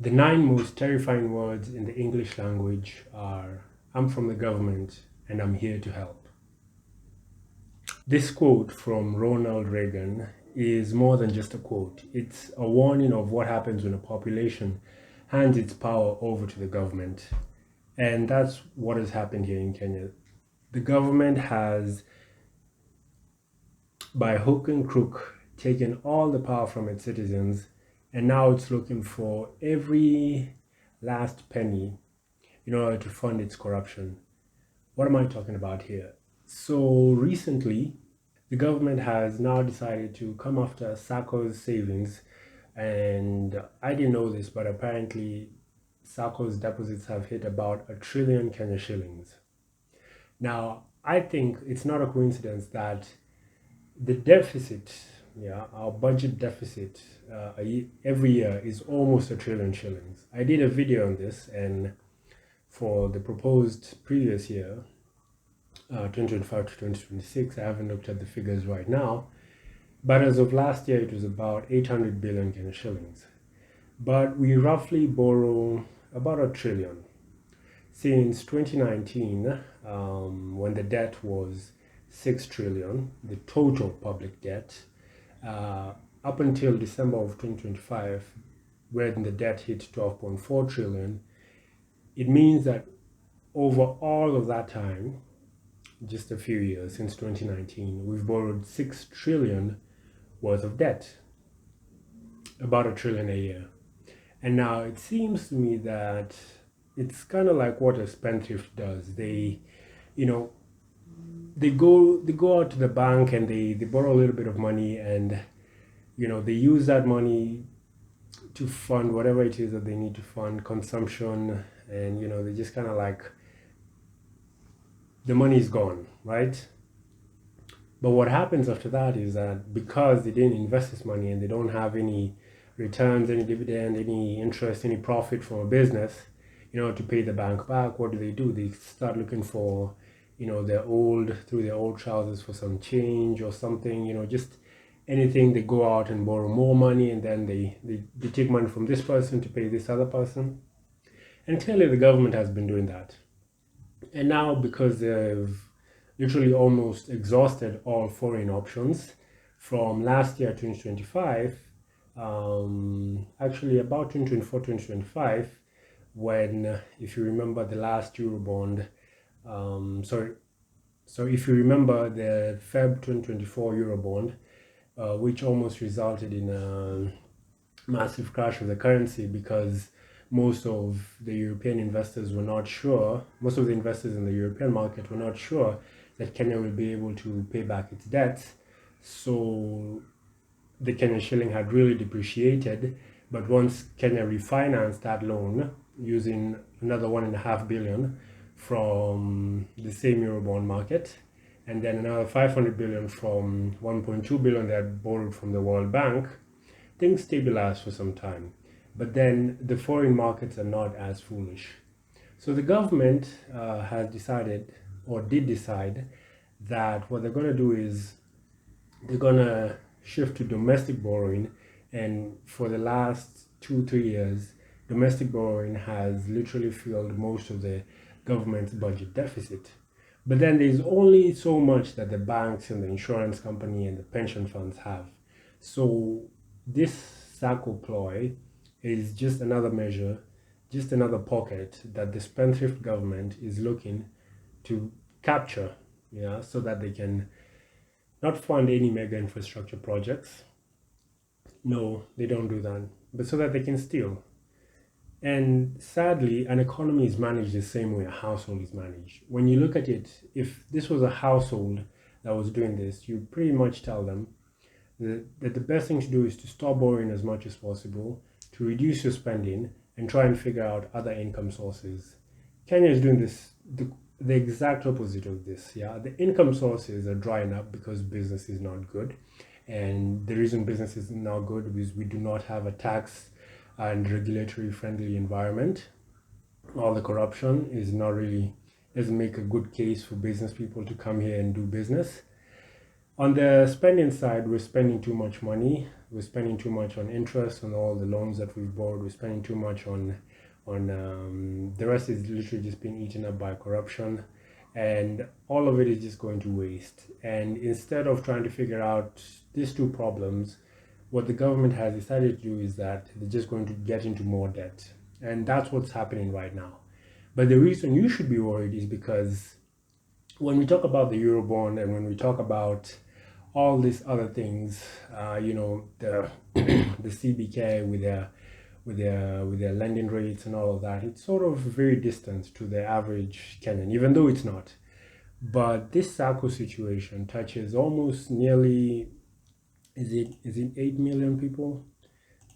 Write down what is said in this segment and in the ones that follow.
The nine most terrifying words in the English language are I'm from the government and I'm here to help. This quote from Ronald Reagan is more than just a quote. It's a warning of what happens when a population hands its power over to the government. And that's what has happened here in Kenya. The government has, by hook and crook, taken all the power from its citizens, and now it's looking for every last penny in order to fund its corruption. What am I talking about here? So recently, the government has now decided to come after SACCOs savings, and I didn't know this, but apparently SACCOs deposits have hit about 1 trillion Kenya shillings. Now, I think it's not a coincidence that the deficit, our budget deficit every year is almost 1 trillion shillings. I did a video on this, and for the proposed previous year, 2025 to 2026, I haven't looked at the figures right now, but as of last year, it was about 800 billion Kenya shillings. But we roughly borrow about 1 trillion. Since 2019, when the debt was 6 trillion, the total public debt, up until December of 2025, when the debt hit 12.4 trillion, it means that over all of that time, just a few years since 2019, we've borrowed 6 trillion worth of debt, about 1 trillion a year. And now it seems to me that it's kind of like what a spendthrift does. They go out to the bank and they borrow a little bit of money, and they use that money to fund whatever it is that they need to fund, consumption, and they just kind of like, the money is gone, right? But what happens after that is that because they didn't invest this money and they don't have any returns, any dividend, any interest, any profit from a business, to pay the bank back, what do? They start looking for, through their old trousers for some change or something, just anything. They go out and borrow more money, and then they take money from this person to pay this other person. And clearly the government has been doing that. And now, because they've literally almost exhausted all foreign options from last year, 2025, actually about 2024, 2025, when, if you remember the last Eurobond, if you remember the Feb 2024 Eurobond, which almost resulted in a massive crash of the currency because most of the European investors were not sure, most of the investors in the European market were not sure that Kenya will be able to pay back its debts. So the Kenyan shilling had really depreciated. But once Kenya refinanced that loan using another 1.5 billion from the same Eurobond market, and then another 500 billion from 1.2 billion they had borrowed from the World Bank, things stabilized for some time. But then the foreign markets are not as foolish. So the government has decided, or did decide, that what they're going to do is they're going to shift to domestic borrowing. And for the last 2-3 years, domestic borrowing has literally filled most of the government's budget deficit. But then there's only so much that the banks and the insurance company and the pension funds have. So this SACCO ploy is just another measure, just another pocket that the spendthrift government is looking to capture, so that they can not fund any mega infrastructure projects. No, they don't do that, but so that they can steal. And sadly, an economy is managed the same way a household is managed. When you look at it, if this was a household that was doing this, you pretty much tell them that the best thing to do is to stop borrowing as much as possible, to reduce your spending, and try and figure out other income sources. Kenya is doing this, the exact opposite of this. The income sources are drying up because business is not good. And the reason business is not good is we do not have a tax and regulatory friendly environment. All the corruption doesn't make a good case for business people to come here and do business. On the spending side, we're spending too much money. We're spending too much on interest on all the loans that we've borrowed. We're spending too much on the rest is literally just being eaten up by corruption, and all of it is just going to waste. And instead of trying to figure out these two problems, what the government has decided to do is that they're just going to get into more debt, and that's what's happening right now. But the reason you should be worried is because when we talk about the Eurobond and when we talk about all these other things, the the CBK with their lending rates and all of that, it's sort of very distant to the average Kenyan, even though it's not. But this SACCO situation touches almost nearly, is it 8 million people?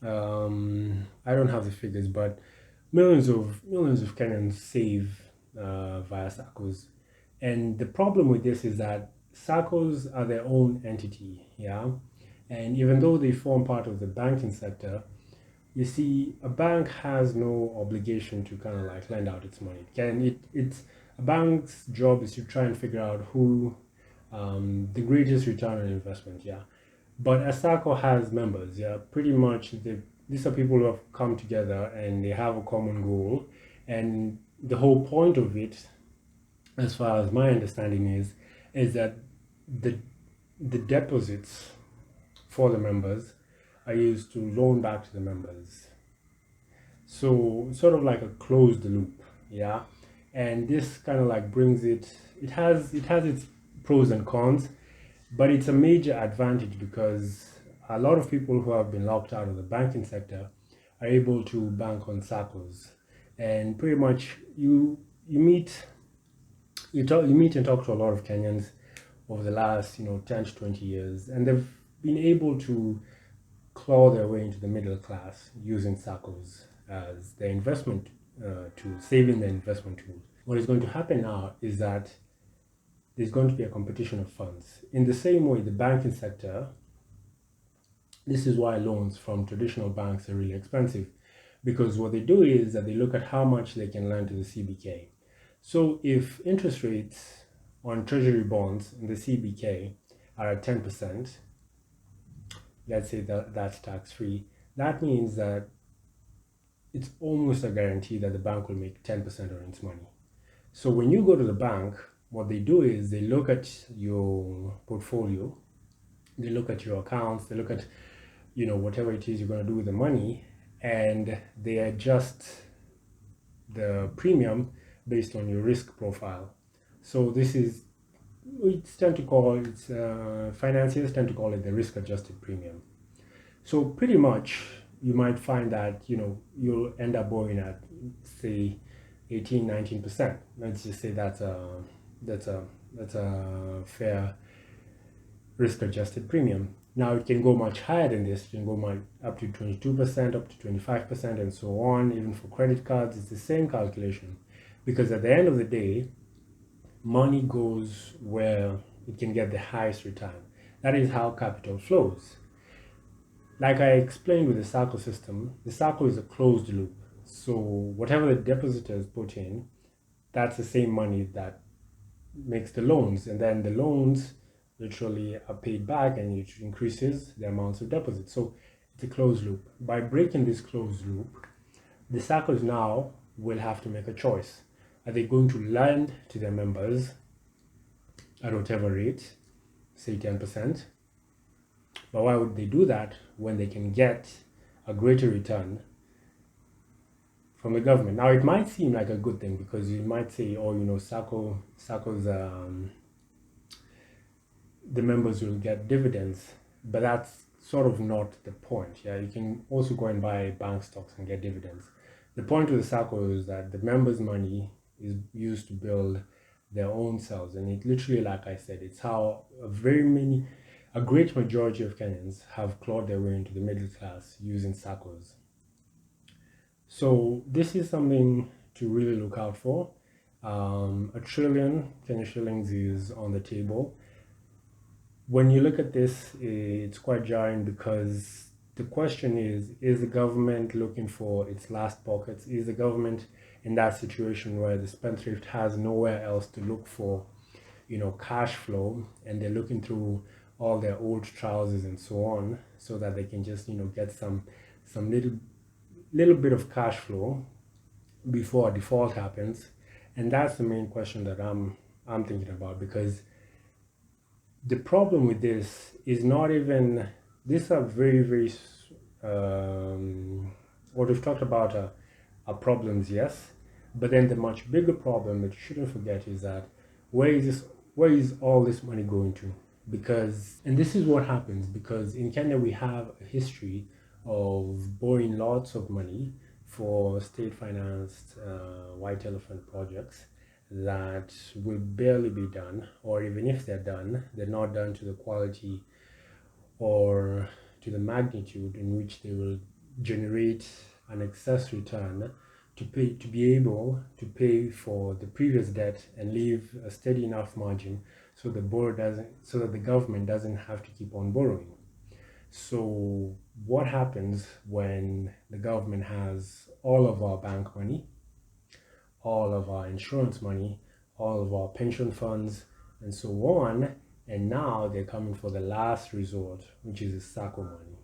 I don't have the figures, but millions of Kenyans save via SACCOs. And the problem with this is that SACCOs are their own entity, yeah. And even though they form part of the banking sector, you see, a bank has no obligation to kind of like lend out its money. It's a bank's job is to try and figure out who the greatest return on investment, yeah. But a SACCO has members, yeah. Pretty much, these are people who have come together and they have a common goal, and the whole point of it, as far as my understanding is that the the deposits for the members are used to loan back to the members. So sort of like a closed loop, yeah. And this kind of like brings it. It has its pros and cons, but it's a major advantage because a lot of people who have been locked out of the banking sector are able to bank on SACCOs, and pretty much you meet you meet and talk to a lot of Kenyans over the last 10 to 20 years, and they've been able to claw their way into the middle class using SACCOs as their investment tool, saving their investment tools. What is going to happen now is that there's going to be a competition of funds. In the same way, the banking sector, this is why loans from traditional banks are really expensive, because what they do is that they look at how much they can lend to the CBK. So if interest rates on treasury bonds in the CBK are at 10%, let's say that that's tax free, that means that it's almost a guarantee that the bank will make 10% on its money. So when you go to the bank, what they do is they look at your portfolio, they look at your accounts, they look at whatever it is you're going to do with the money, and they adjust the premium based on your risk profile. So this is, financiers tend to call it the risk adjusted premium. So pretty much you might find that you'll end up borrowing at, say, 18-19%. Let's just say that's a fair risk adjusted premium. Now it can go much higher than this. It can go up to 22%, up to 25%, and so on. Even for credit cards, it's the same calculation, because at the end of the day, money goes where it can get the highest return. That is how capital flows. Like I explained with the SACCO system, the SACCO is a closed loop. So whatever the depositors put in, that's the same money that makes the loans, and then the loans literally are paid back, and it increases the amounts of deposits. So it's a closed loop. By breaking this closed loop, the SACCOs now will have to make a choice. Are they going to lend to their members at whatever rate, say 10%? But why would they do that when they can get a greater return from the government? Now, it might seem like a good thing, because you might say, oh, SACCOs, the members will get dividends, but that's sort of not the point. Yeah, you can also go and buy bank stocks and get dividends. The point of the SACCO is that the members' money is used to build their own selves, and it literally, like I said, it's how a great majority of Kenyans have clawed their way into the middle class using SACCOs. So this is something to really look out for. A trillion Kenya shillings is on the table. When you look at this, it's quite jarring, because the question is the government looking for its last pockets? Is the government in that situation where the spendthrift has nowhere else to look for cash flow, and they're looking through all their old trousers and so on, so that they can just get some little bit of cash flow before a default happens. And that's the main question that I'm thinking about, because the problem with this is not even, these are very what we've talked about are problems, yes, but then the much bigger problem that you shouldn't forget is that where is all this money going to? Because, and this is what happens, because in Kenya we have a history of borrowing lots of money for state financed white elephant projects that will barely be done, or even if they're done, they're not done to the quality or to the magnitude in which they will generate an excess return to be able to pay for the previous debt and leave a steady enough margin so so that the government doesn't have to keep on borrowing. So what happens when the government has all of our bank money, all of our insurance money, all of our pension funds, and so on, and now they're coming for the last resort, which is the SACCO money.